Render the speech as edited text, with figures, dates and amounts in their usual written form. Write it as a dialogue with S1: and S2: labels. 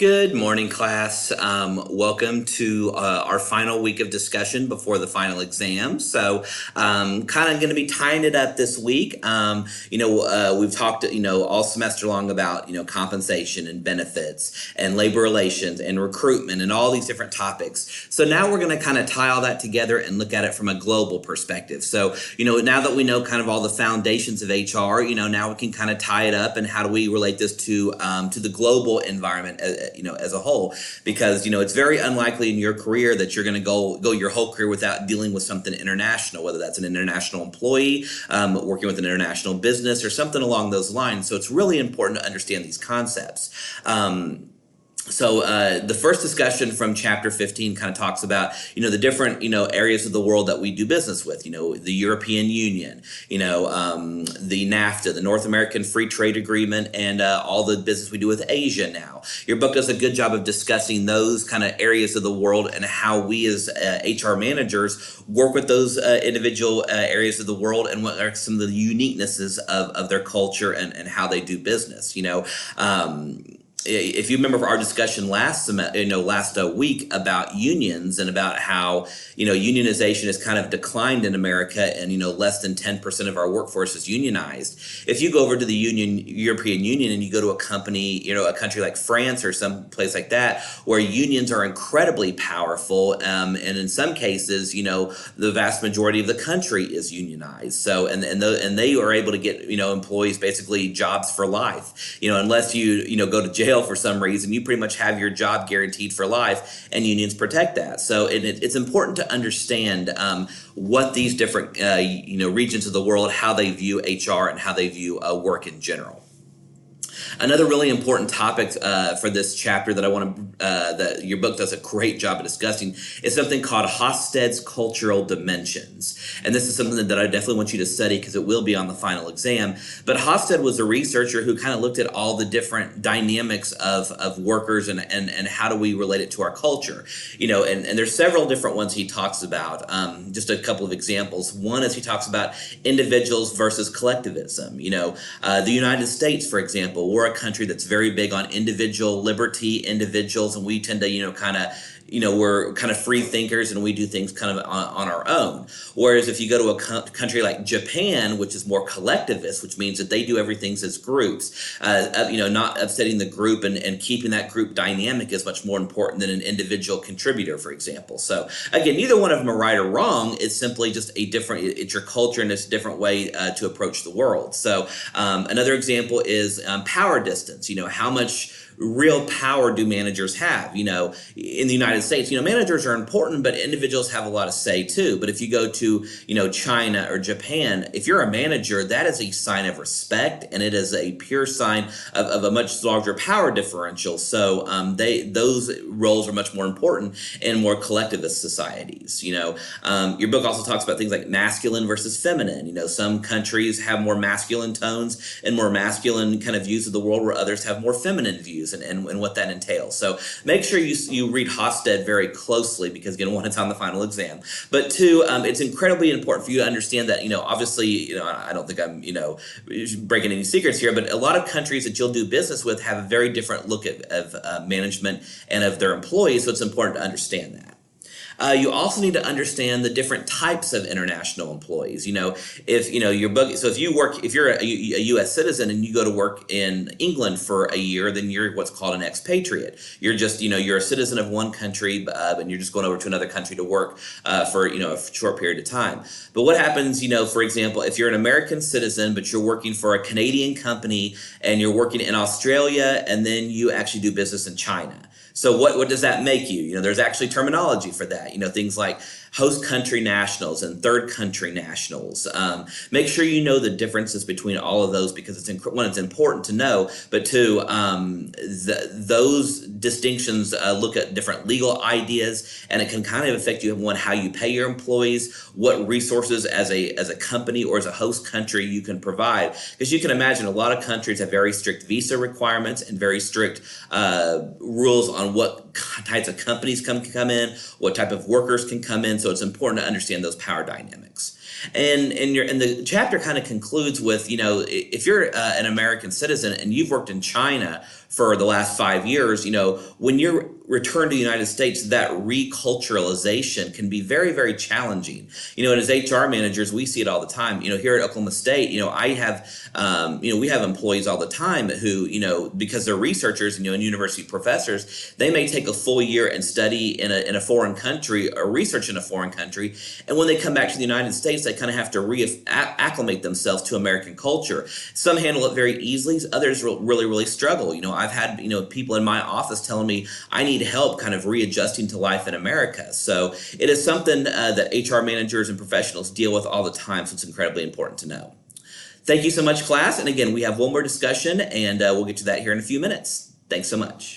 S1: Good morning, class. Welcome to our final week of discussion before the final exam. So, kind of going to be tying it up this week. We've talked, all semester long about, compensation and benefits and labor relations and recruitment and all these different topics. So now we're going to kind of tie all that together and look at it from a global perspective. So, now that we know kind of all the foundations of HR, now we can kind of tie it up and how do we relate this to the global environment, as a whole, because it's very unlikely in your career that you're going to go your whole career without dealing with something international, whether that's an international employee, working with an international business, or something along those lines. So it's really important to understand these concepts. So the first discussion from chapter 15 kind of talks about, the different, areas of the world that we do business with, the European Union, the NAFTA, the North American Free Trade Agreement, and all the business we do with Asia now. Your book does a good job of discussing those kind of areas of the world and how we as HR managers work with those individual areas of the world and what are some of the uniquenesses of their culture and how they do business, If you remember our discussion last week about unions and about how, unionization has kind of declined in America and, less than 10% of our workforce is unionized. If you go over to the European Union and you go to a country like France or some place like that, where unions are incredibly powerful, and in some cases, the vast majority of the country is unionized. So, and they are able to get, employees basically jobs for life, unless you go to jail for some reason, you pretty much have your job guaranteed for life, and unions protect that. So it's important to understand what these different regions of the world, how they view HR and how they view work in general. Another really important topic for this chapter that I want to that your book does a great job of discussing is something called Hofstede's cultural dimensions. And this is something that I definitely want you to study because it will be on the final exam. But Hofstede was a researcher who kind of looked at all the different dynamics of workers and how do we relate it to our culture. And there's several different ones he talks about. Just a couple of examples. One is he talks about individuals versus collectivism. The United States, for example, we're a country that's very big on individual liberty, individuals, and we tend to, we're kind of free thinkers and we do things kind of on our own. Whereas if you go to a country like Japan, which is more collectivist, which means that they do everything as groups, not upsetting the group and keeping that group dynamic is much more important than an individual contributor, for example. So again, neither one of them are right or wrong. It's simply just it's your culture and it's a different way to approach the world. So another example is power distance. How much real power do managers have? In the United States, managers are important, but individuals have a lot of say too. But if you go to, China or Japan, if you're a manager, that is a sign of respect and it is a pure sign of a much larger power differential. So those roles are much more important in more collectivist societies. Your book also talks about things like masculine versus feminine. Some countries have more masculine tones and more masculine kind of views of the world, where others have more feminine views and what that entails. So make sure you read Hofstede very closely because, again, one, it's on the final exam. But two, it's incredibly important for you to understand that, obviously, I don't think I'm, breaking any secrets here, but a lot of countries that you'll do business with have a very different look of management and of their employees. So it's important to understand that. You also need to understand the different types of international employees. If your book, so if you're a U.S. citizen and you go to work in England for a year, then you're what's called an expatriate. You're just, you're a citizen of one country, and you're just going over to another country to work for, a short period of time. But what happens, for example, if you're an American citizen, but you're working for a Canadian company and you're working in Australia, and then you actually do business in China? So what does that make you? There's actually terminology for that. Things like host country nationals and third country nationals. Make sure you know the differences between all of those because it's important to know, but two, those distinctions look at different legal ideas, and it can kind of affect you on how you pay your employees, what resources as a company or as a host country you can provide. Because you can imagine a lot of countries have very strict visa requirements and very strict rules on what types of companies can come in, what type of workers can come in. So it's important to understand those power dynamics. And the chapter kind of concludes with, if you're an American citizen and you've worked in China for the last 5 years, when you're returned to the United States, that reculturalization can be very, very challenging. And as HR managers, we see it all the time. Here at Oklahoma State, I have, we have employees all the time who, because they're researchers and university professors, they may take a full year and study in a foreign country or research in a foreign country. And when they come back to the United States, they kind of have to acclimate themselves to American culture. Some handle it very easily. Others really, really struggle. I've had, people in my office telling me I need help kind of readjusting to life in America. So it is something that HR managers and professionals deal with all the time. So it's incredibly important to know. Thank you so much, class. And again, we have one more discussion and we'll get to that here in a few minutes. Thanks so much.